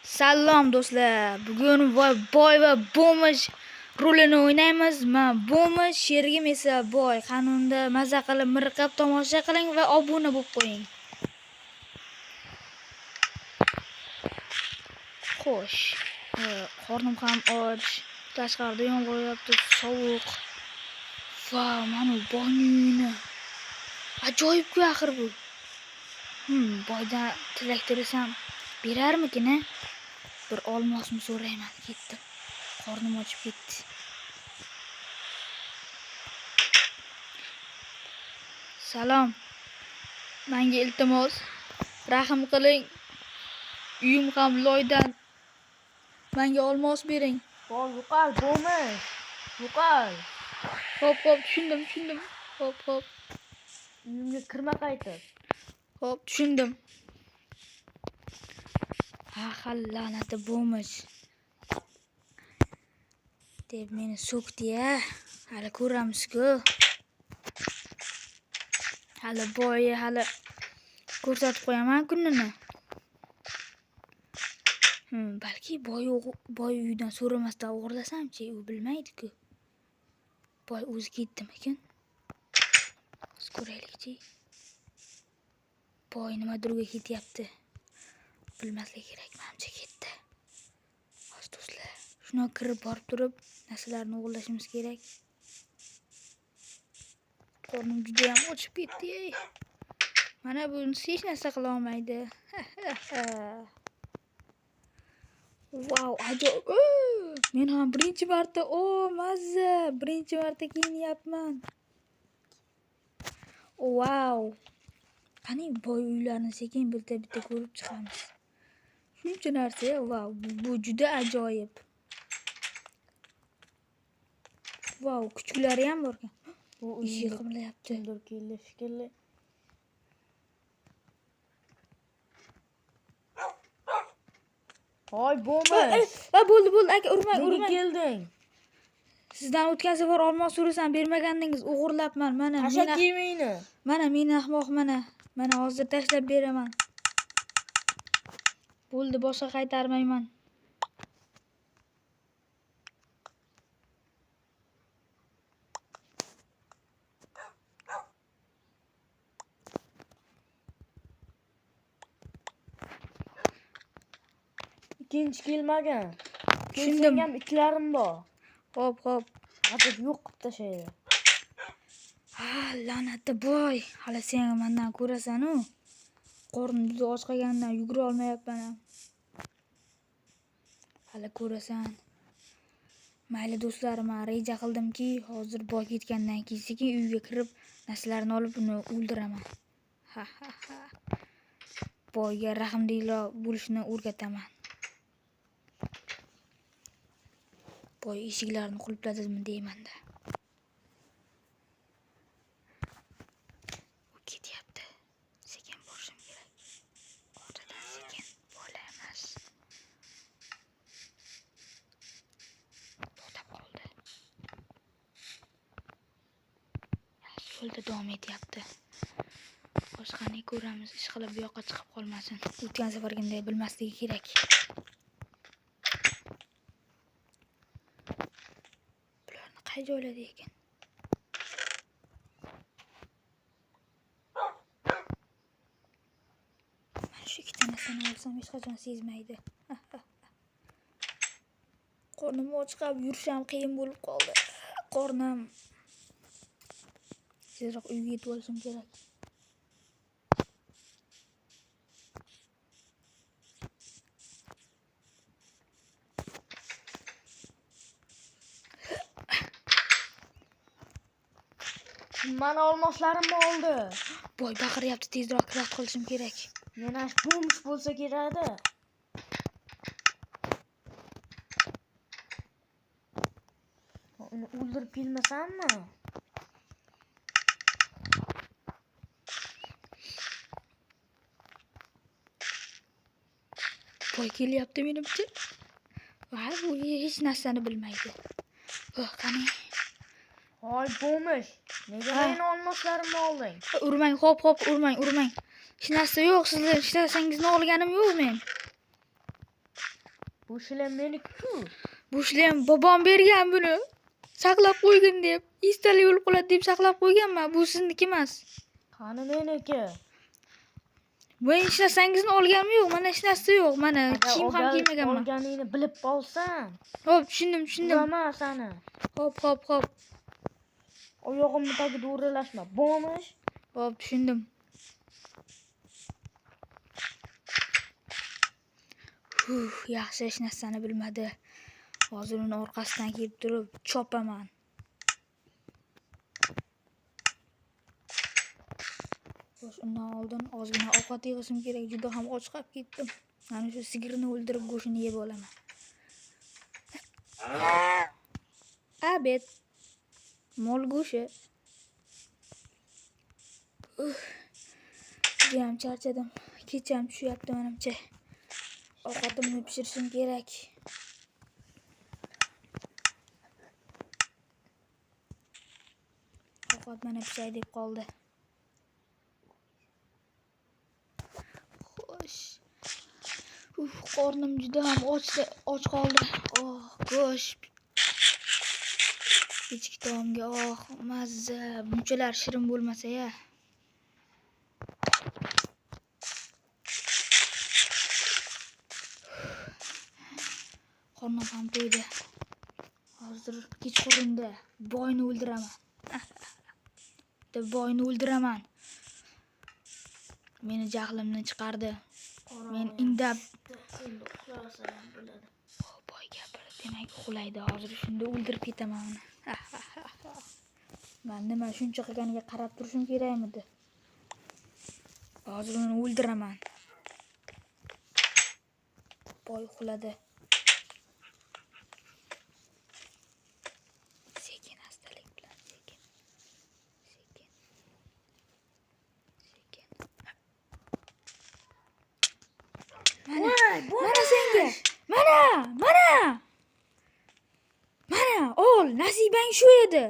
Salom do'stlar. Bugun boy va bo'mish rolini o'ynaymiz. Men bo'mish, sherigim esa boy. Qanunda maza qilib mirqab tomosha qiling va obuna bo'lib qo'ying. Xo'sh, qornim ham och. Tashqarida yomg'ir yog'yapti, sovuq. Vau, mana boyni. Ajoyib-ku axir bu. Boydan tilak tilasam berarmikin? Bir olmosni so'rayman. Ketdim. Qornim ochib ketdi. Salom. Menga iltimos, rahm qiling. Uyim ham loydan. Menga olmos bering. Yo'qol, bo'mish. Yo'qol. Hop, tushundim. Hop. Uyimga kirma qaytib. Hop, tushundim. La'nati bo'mish. Deb meni so'kdi-ya. Hali ko'ramiz-ku. Hali ko'rsatib qo'yaman kunini. Balki boy uyidan so'ramasdan o'g'irlasam-chi, u bilmaydi-ku. Boy o'zi ketdimikin? Biz ko'raylik-chi. Boy nimadirga ketyapti. Bilmaslik kerak, menimcha ketdi. Hozir do'stlar, shuna kirib borib turib, narsalarni o'g'irlashimiz kerak. Qornim juda ham ochib ketdi-ey. Mana bunisi hech narsa qila olmaydi. Vau, ajoyib. Men ham birinchi marta, birinchi marta kiyinyapman. Vau. Qani boy uylarni sekin bitta ko'rib chiqamiz. Shuncha narsa, vau, bu juda ajoyib. Vau, kuchuklari ham bor ekan. Bu eshik qimirlayapti. Kimdir keldi shekilli. Hoy, bo'mish. Bo'ldi, aka, urmang. Nega kelding? Sizdan o'tgan safar olmos so'rasam bermagandingiz, o'g'irlabman. Mana Tashlab kelmayni. Mana men ahmoq, mana hozir tashlab beraman. Bo'ldi, boshqa qaytarmayman. Ikkinchi kelmagan. Tushundim. Ham iklarim bor. Hop. Hozir yo'q qilib tashlaydi. La'natli boy. Hali sen mendan ko'rasan-u. Qornim juda och qolganidan yugura olmayapman ham. Hali ko'rasan. Mayli do'stlarim, men reja qildimki, hozir boy ketgandan keyin sekin uyga kirib, narsalarni olib uni o'ldiraman. Boyga rahmliroq bo'lishni o'rgataman. Boy eshiklarni qulfladimi deyman-da. U ketyapti. Sekin borishim kerak. Ortidan sekin bo'laymiz. To'xtab qoldi. Yo'lda davom etyapti. Boshqani ko'ramiz, ish qilib bu yoqqa chiqib qolmasin. O'tgan safargidek bilmasligi kerak. Bularni qay joyladi ekan? Mana shu ikkita narsani olsam hech qachon sezmaydi. Qornim ochqab yurishim qiyin bo'lib qoldi. Qornim. Tezroq uyga yetib olishim kerak. Mana olmoslarim oldi. Boy baqiryapti, tezroq kraft qilishim kerak. Yana bo'mish bo'lsa kerakdi. Uni o'ldirib kelmasammi? Boy kelyapti menimcha. Va bu hech narsani bilmaydi. Qani. Hoy, bo'mish. Nega meni olmoslarimni olding? Urmang, hop, urmang. Hech narsa yo'q, sizlar ishlasangizni olganim yo'q men. Bu shular meniki-ku. Bu ishlarni bobom bergan buni. Saqlab qo'ygin deb. Esdalik bo'lib qoladi deb saqlab qo'yganman. Bu sizniki emas. Qani meniki. Bu hech narsangizni olganim yo'q. Mana hech narsa yo'q. Mana kiyim ham kiymaganman. Olganingni bilib qolsam. Xo'p, tushundim. Uraman sani. Xo'p. Oyog'imni tagida o'ralashma. Bo'lmish. Xo'p, tushundim. Yaxshi hech narsani bilmadi. Hozir uni orqasidan kelib turib chopaman. Xo'sh, undan oldin ozgina ovqat yig'ishim kerak. Juda ham och qolib ketdim. Mana shu sigirni o'ldirib go'shtini yeb olaman. Abet. Mol go'shti. Judayam charchadim. Kecham tushyapti menimcha. Ovqatimni pishirishim kerak. Ovqat mana pishay deb qoldi. Xo'sh. Qornim juda ham och qoldi. Go'sht. Kechki taomga mazza. Bunchalar shirin bo'lmasa-ya. Qornim ham to'ydi. Hozir kechqurunda boyni o'ldiraman. Boyni o'ldiraman. Meni jahlimni chiqardi. Men indab Endi uxlasam ham bo'ladi. boy gapirdi. Demak, uxlaydi. Hozir shunda o'ldirib ketaman uni. Men nima shuncha qilganiga qarab turishim kerakmidi? Hozir uni o'ldiraman. Boy uxladi. Sekin, astalik bilan sekin. Mana senga. Mana. Ol, nasibang shu edi.